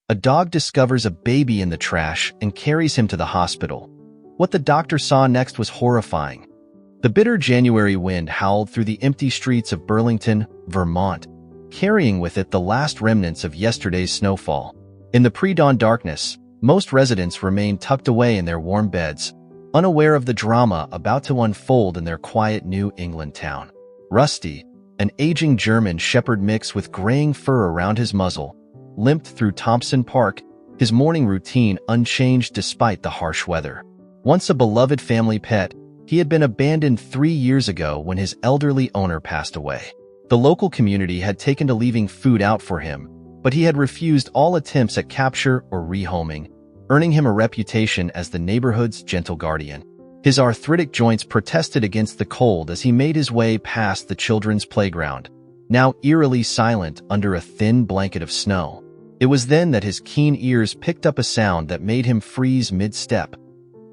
A dog discovers a baby in the trash and carries him to the hospital. What the doctor saw next was horrifying. The bitter January wind howled through the empty streets of Burlington, Vermont, carrying with it the last remnants of yesterday's snowfall. In the pre-dawn darkness, most residents remained tucked away in their warm beds, unaware of the drama about to unfold in their quiet New England town. Rusty, an aging German shepherd mix with graying fur around his muzzle, limped through Thompson Park, his morning routine unchanged despite the harsh weather. Once a beloved family pet, he had been abandoned 3 years ago when his elderly owner passed away. The local community had taken to leaving food out for him, but he had refused all attempts at capture or rehoming, earning him a reputation as the neighborhood's gentle guardian. His arthritic joints protested against the cold as he made his way past the children's playground, now eerily silent under a thin blanket of snow. It was then that his keen ears picked up a sound that made him freeze mid-step.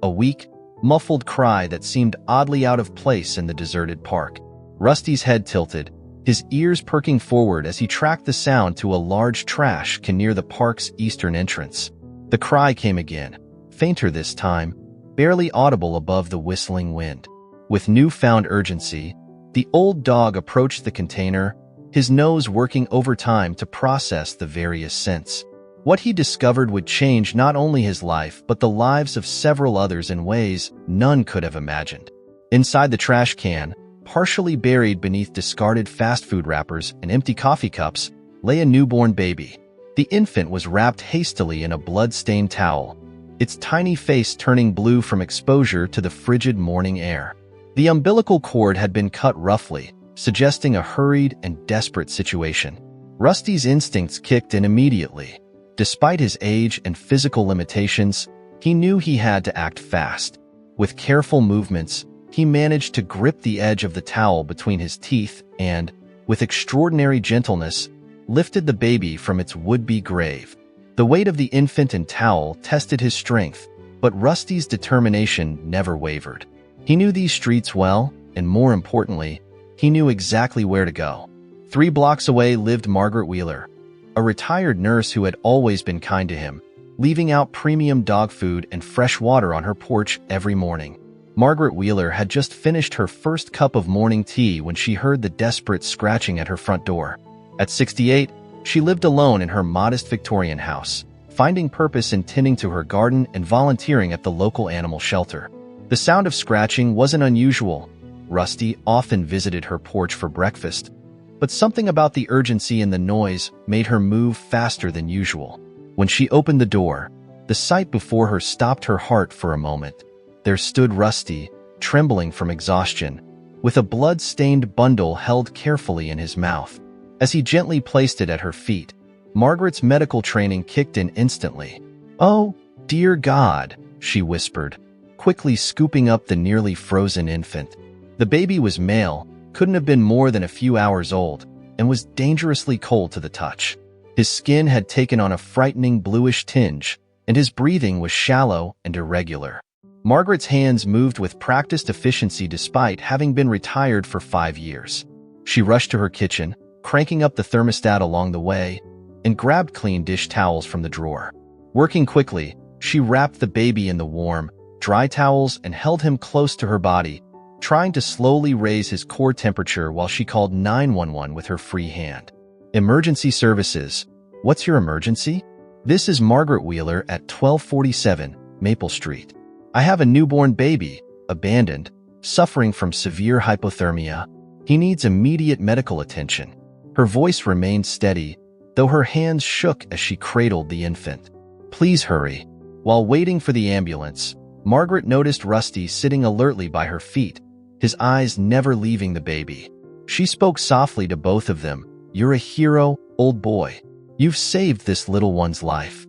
A weak, muffled cry that seemed oddly out of place in the deserted park. Rusty's head tilted, his ears perking forward as he tracked the sound to a large trash can near the park's eastern entrance. The cry came again, fainter this time, barely audible above the whistling wind. With newfound urgency, the old dog approached the container, his nose working overtime to process the various scents. What he discovered would change not only his life but the lives of several others in ways none could have imagined. Inside the trash can, partially buried beneath discarded fast food wrappers and empty coffee cups, lay a newborn baby. The infant was wrapped hastily in a blood-stained towel, its tiny face turning blue from exposure to the frigid morning air. The umbilical cord had been cut roughly, suggesting a hurried and desperate situation. Rusty's instincts kicked in immediately. Despite his age and physical limitations, he knew he had to act fast. With careful movements, he managed to grip the edge of the towel between his teeth and, with extraordinary gentleness, lifted the baby from its would-be grave. The weight of the infant and towel tested his strength, but Rusty's determination never wavered. He knew these streets well, and more importantly, he knew exactly where to go. 3 blocks away lived Margaret Wheeler, a retired nurse who had always been kind to him, leaving out premium dog food and fresh water on her porch every morning. Margaret Wheeler had just finished her first cup of morning tea when she heard the desperate scratching at her front door. At 68, she lived alone in her modest Victorian house, finding purpose in tending to her garden and volunteering at the local animal shelter. The sound of scratching wasn't unusual. Rusty often visited her porch for breakfast, but something about the urgency in the noise made her move faster than usual. When she opened the door, the sight before her stopped her heart for a moment. There stood Rusty, trembling from exhaustion, with a blood-stained bundle held carefully in his mouth. As he gently placed it at her feet, Margaret's medical training kicked in instantly. "Oh, dear God," she whispered, quickly scooping up the nearly frozen infant. The baby was male, couldn't have been more than a few hours old, and was dangerously cold to the touch. His skin had taken on a frightening bluish tinge, and his breathing was shallow and irregular. Margaret's hands moved with practiced efficiency despite having been retired for 5 years. She rushed to her kitchen, cranking up the thermostat along the way, and grabbed clean dish towels from the drawer. Working quickly, she wrapped the baby in the warm, dry towels and held him close to her body, trying to slowly raise his core temperature while she called 911 with her free hand. "Emergency services. What's your emergency? This is Margaret Wheeler at 1247 Maple Street. I have a newborn baby, abandoned, suffering from severe hypothermia. He needs immediate medical attention." Her voice remained steady, though her hands shook as she cradled the infant. "Please hurry." While waiting for the ambulance, Margaret noticed Rusty sitting alertly by her feet, his eyes never leaving the baby. She spoke softly to both of them. "You're a hero, old boy. You've saved this little one's life."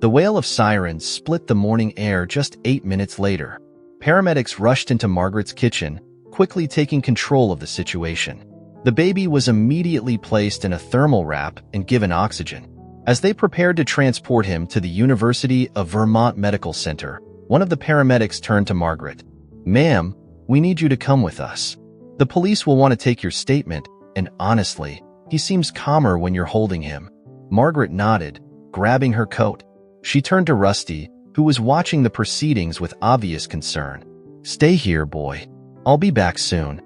The wail of sirens split the morning air just 8 minutes later. Paramedics rushed into Margaret's kitchen, quickly taking control of the situation. The baby was immediately placed in a thermal wrap and given oxygen. As they prepared to transport him to the University of Vermont Medical Center, one of the paramedics turned to Margaret. "Ma'am, we need you to come with us. The police will want to take your statement, and honestly, he seems calmer when you're holding him." Margaret nodded, grabbing her coat. She turned to Rusty, who was watching the proceedings with obvious concern. "Stay here, boy. I'll be back soon."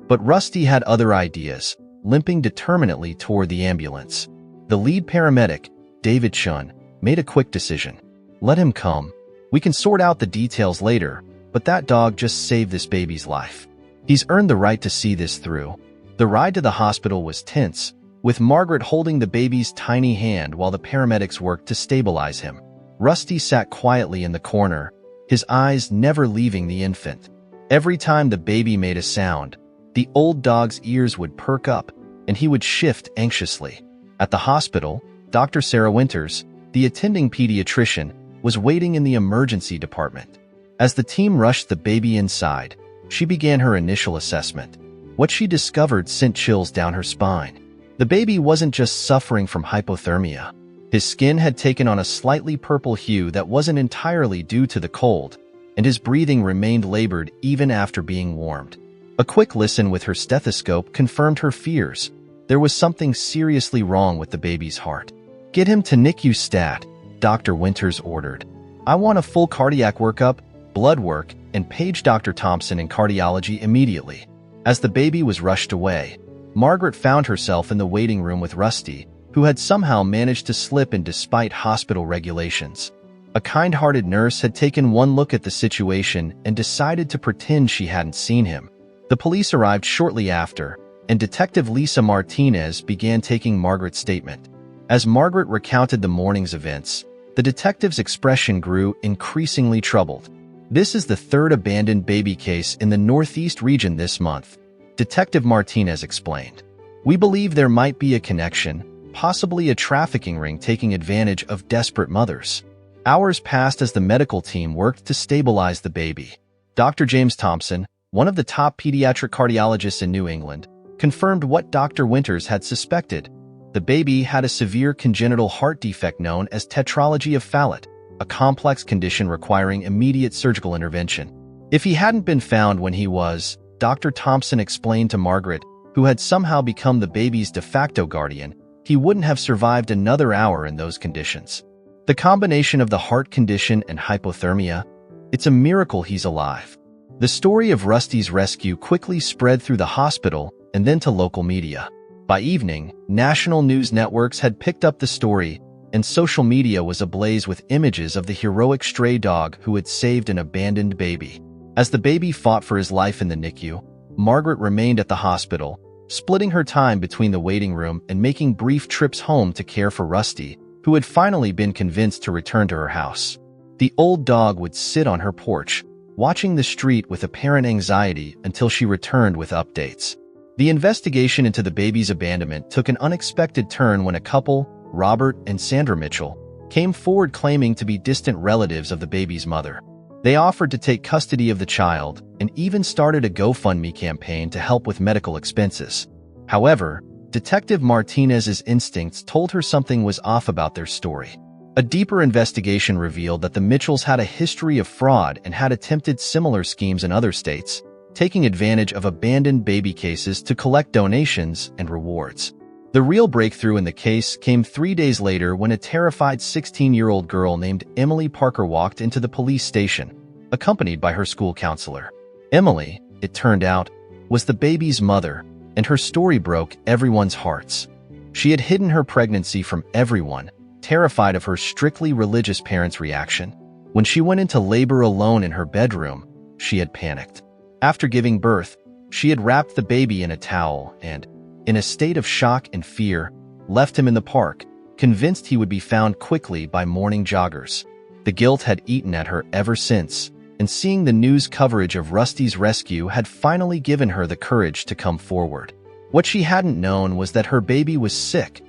But Rusty had other ideas, limping determinedly toward the ambulance. The lead paramedic, David Chun, made a quick decision. "Let him come. We can sort out the details later, but that dog just saved this baby's life. He's earned the right to see this through." The ride to the hospital was tense, with Margaret holding the baby's tiny hand while the paramedics worked to stabilize him. Rusty sat quietly in the corner, his eyes never leaving the infant. Every time the baby made a sound, the old dog's ears would perk up, and he would shift anxiously. At the hospital, Dr. Sarah Winters, the attending pediatrician, was waiting in the emergency department. As the team rushed the baby inside, she began her initial assessment. What she discovered sent chills down her spine. The baby wasn't just suffering from hypothermia. His skin had taken on a slightly purple hue that wasn't entirely due to the cold, and his breathing remained labored even after being warmed. A quick listen with her stethoscope confirmed her fears. There was something seriously wrong with the baby's heart. "Get him to NICU stat," Dr. Winters ordered. "I want a full cardiac workup, blood work, and page Dr. Thompson in cardiology immediately." As the baby was rushed away, Margaret found herself in the waiting room with Rusty, who had somehow managed to slip in despite hospital regulations. A kind-hearted nurse had taken one look at the situation and decided to pretend she hadn't seen him. The police arrived shortly after, and Detective Lisa Martinez began taking Margaret's statement. As Margaret recounted the morning's events, the detective's expression grew increasingly troubled. "This is the third abandoned baby case in the Northeast region this month," Detective Martinez explained. "We believe there might be a connection, possibly a trafficking ring taking advantage of desperate mothers." Hours passed as the medical team worked to stabilize the baby. Dr. James Thompson, one of the top pediatric cardiologists in New England, confirmed what Dr. Winters had suspected. The baby had a severe congenital heart defect known as tetralogy of Fallot, a complex condition requiring immediate surgical intervention. If he hadn't been found when he was, Dr. Thompson explained to Margaret, who had somehow become the baby's de facto guardian, he wouldn't have survived another hour in those conditions. The combination of the heart condition and hypothermia, it's a miracle he's alive. The story of Rusty's rescue quickly spread through the hospital and then to local media. By evening, national news networks had picked up the story, and social media was ablaze with images of the heroic stray dog who had saved an abandoned baby. As the baby fought for his life in the NICU, Margaret remained at the hospital, splitting her time between the waiting room and making brief trips home to care for Rusty, who had finally been convinced to return to her house. The old dog would sit on her porch, watching the street with apparent anxiety until she returned with updates. The investigation into the baby's abandonment took an unexpected turn when a couple, Robert and Sandra Mitchell, came forward claiming to be distant relatives of the baby's mother. They offered to take custody of the child and even started a GoFundMe campaign to help with medical expenses. However, Detective Martinez's instincts told her something was off about their story. A deeper investigation revealed that the Mitchells had a history of fraud and had attempted similar schemes in other states, taking advantage of abandoned baby cases to collect donations and rewards. The real breakthrough in the case came 3 days later when a terrified 16-year-old girl named Emily Parker walked into the police station, accompanied by her school counselor. Emily, it turned out, was the baby's mother, and her story broke everyone's hearts. She had hidden her pregnancy from everyone, terrified of her strictly religious parents' reaction. When she went into labor alone in her bedroom, she had panicked. After giving birth, she had wrapped the baby in a towel and, in a state of shock and fear, left him in the park, convinced he would be found quickly by morning joggers. The guilt had eaten at her ever since, and seeing the news coverage of Rusty's rescue had finally given her the courage to come forward. What she hadn't known was that her baby was sick.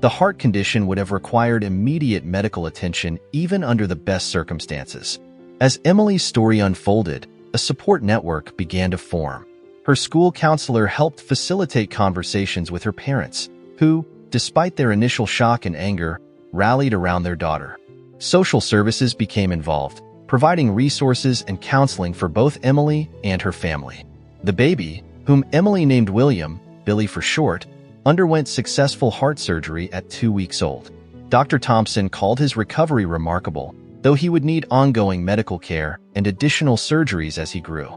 The heart condition would have required immediate medical attention even under the best circumstances. As Emily's story unfolded, a support network began to form. Her school counselor helped facilitate conversations with her parents, who, despite their initial shock and anger, rallied around their daughter. Social services became involved, providing resources and counseling for both Emily and her family. The baby, whom Emily named William, Billy for short, underwent successful heart surgery at 2 weeks old. Dr. Thompson called his recovery remarkable, though he would need ongoing medical care and additional surgeries as he grew.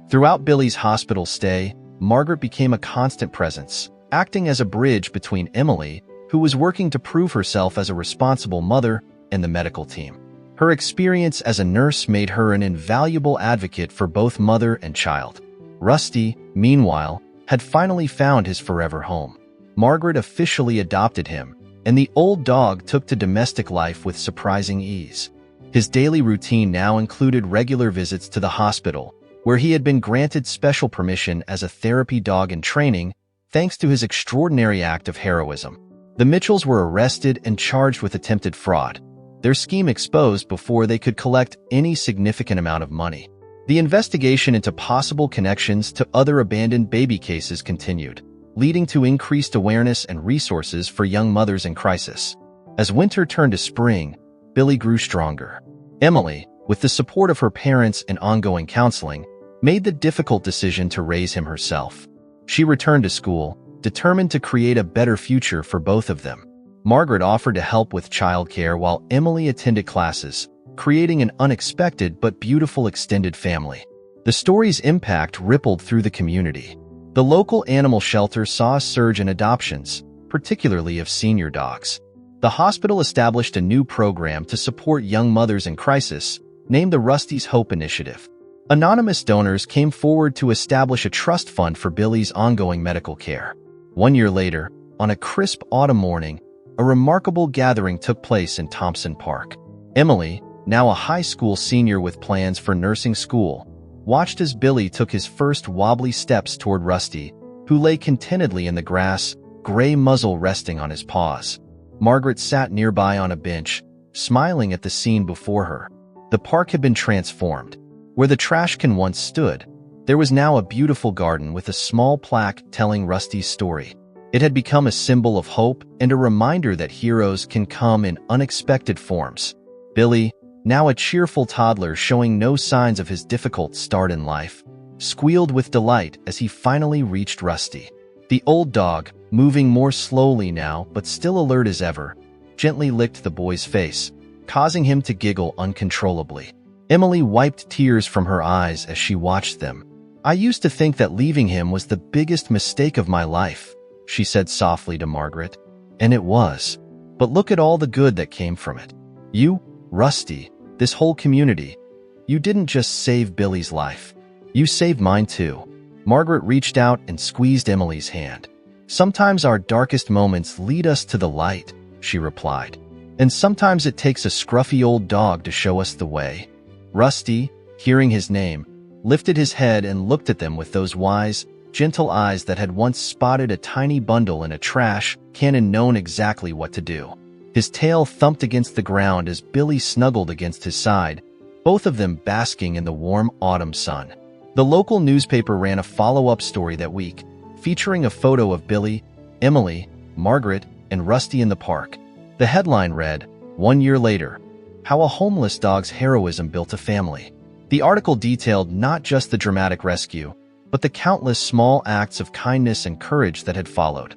Throughout Billy's hospital stay, Margaret became a constant presence, acting as a bridge between Emily, who was working to prove herself as a responsible mother, and the medical team. Her experience as a nurse made her an invaluable advocate for both mother and child. Rusty, meanwhile, had finally found his forever home. Margaret officially adopted him, and the old dog took to domestic life with surprising ease. His daily routine now included regular visits to the hospital, where he had been granted special permission as a therapy dog in training, thanks to his extraordinary act of heroism. The Mitchells were arrested and charged with attempted fraud, their scheme exposed before they could collect any significant amount of money. The investigation into possible connections to other abandoned baby cases continued, leading to increased awareness and resources for young mothers in crisis. As winter turned to spring, Billy grew stronger. Emily, with the support of her parents and ongoing counseling, made the difficult decision to raise him herself. She returned to school, determined to create a better future for both of them. Margaret offered to help with childcare while Emily attended classes, creating an unexpected but beautiful extended family. The story's impact rippled through the community. The local animal shelter saw a surge in adoptions, particularly of senior dogs. The hospital established a new program to support young mothers in crisis, named the Rusty's Hope Initiative. Anonymous donors came forward to establish a trust fund for Billy's ongoing medical care. 1 year later, on a crisp autumn morning, a remarkable gathering took place in Thompson Park. Emily, now a high school senior with plans for nursing school, watched as Billy took his first wobbly steps toward Rusty, who lay contentedly in the grass, gray muzzle resting on his paws. Margaret sat nearby on a bench, smiling at the scene before her. The park had been transformed. Where the trash can once stood, there was now a beautiful garden with a small plaque telling Rusty's story. It had become a symbol of hope and a reminder that heroes can come in unexpected forms. Billy, now a cheerful toddler showing no signs of his difficult start in life, squealed with delight as he finally reached Rusty. The old dog, moving more slowly now but still alert as ever, gently licked the boy's face, causing him to giggle uncontrollably. Emily wiped tears from her eyes as she watched them. "I used to think that leaving him was the biggest mistake of my life," she said softly to Margaret. "And it was. But look at all the good that came from it. You, Rusty, this whole community. You didn't just save Billy's life. You saved mine too." Margaret reached out and squeezed Emily's hand. "Sometimes our darkest moments lead us to the light," she replied. "And sometimes it takes a scruffy old dog to show us the way." Rusty, hearing his name, lifted his head and looked at them with those wise, gentle eyes that had once spotted a tiny bundle in a trash can and known exactly what to do. His tail thumped against the ground as Billy snuggled against his side, both of them basking in the warm autumn sun. The local newspaper ran a follow-up story that week, featuring a photo of Billy, Emily, Margaret, and Rusty in the park. The headline read, "1 year later, how a homeless dog's heroism built a family." The article detailed not just the dramatic rescue, but the countless small acts of kindness and courage that had followed.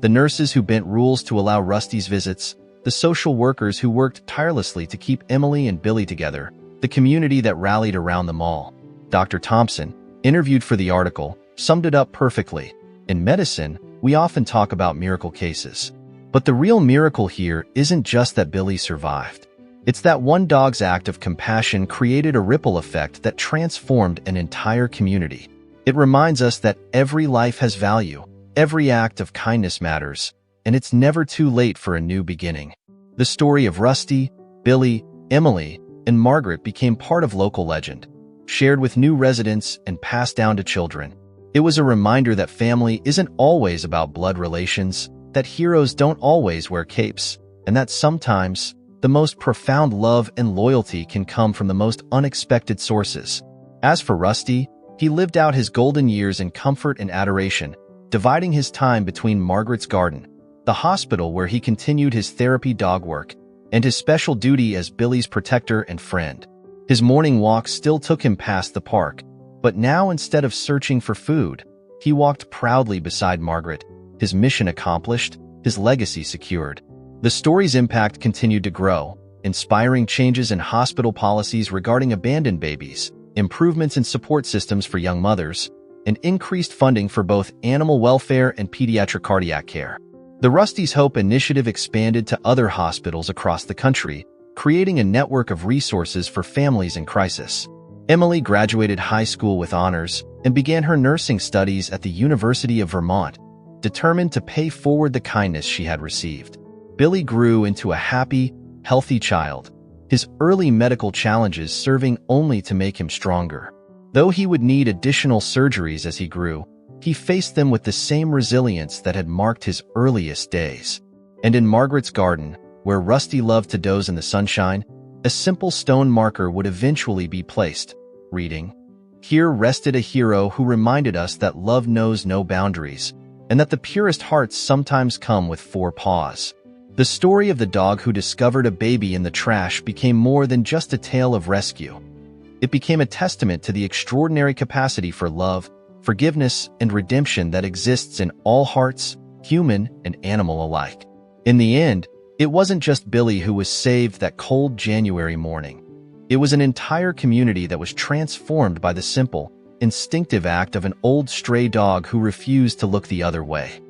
The nurses who bent rules to allow Rusty's visits, the social workers who worked tirelessly to keep Emily and Billy together, the community that rallied around them all. Dr. Thompson, interviewed for the article, summed it up perfectly. "In medicine, we often talk about miracle cases. But the real miracle here isn't just that Billy survived. It's that one dog's act of compassion created a ripple effect that transformed an entire community. It reminds us that every life has value, every act of kindness matters, and it's never too late for a new beginning." The story of Rusty, Billy, Emily, and Margaret became part of local legend, shared with new residents and passed down to children. It was a reminder that family isn't always about blood relations, that heroes don't always wear capes, and that sometimes the most profound love and loyalty can come from the most unexpected sources. As for Rusty, he lived out his golden years in comfort and adoration, dividing his time between Margaret's garden, the hospital where he continued his therapy dog work, and his special duty as Billy's protector and friend. His morning walks still took him past the park, but now instead of searching for food, he walked proudly beside Margaret, his mission accomplished, his legacy secured. The story's impact continued to grow, inspiring changes in hospital policies regarding abandoned babies, improvements in support systems for young mothers, and increased funding for both animal welfare and pediatric cardiac care. The Rusty's Hope initiative expanded to other hospitals across the country, creating a network of resources for families in crisis. Emily graduated high school with honors and began her nursing studies at the University of Vermont, determined to pay forward the kindness she had received. Billy grew into a happy, healthy child, his early medical challenges serving only to make him stronger. Though he would need additional surgeries as he grew, he faced them with the same resilience that had marked his earliest days. And in Margaret's garden, where Rusty loved to doze in the sunshine, a simple stone marker would eventually be placed, reading, "Here rested a hero who reminded us that love knows no boundaries, and that the purest hearts sometimes come with 4 paws." The story of the dog who discovered a baby in the trash became more than just a tale of rescue. It became a testament to the extraordinary capacity for love, forgiveness, and redemption that exists in all hearts, human and animal alike. In the end, it wasn't just Billy who was saved that cold January morning. It was an entire community that was transformed by the simple, instinctive act of an old stray dog who refused to look the other way.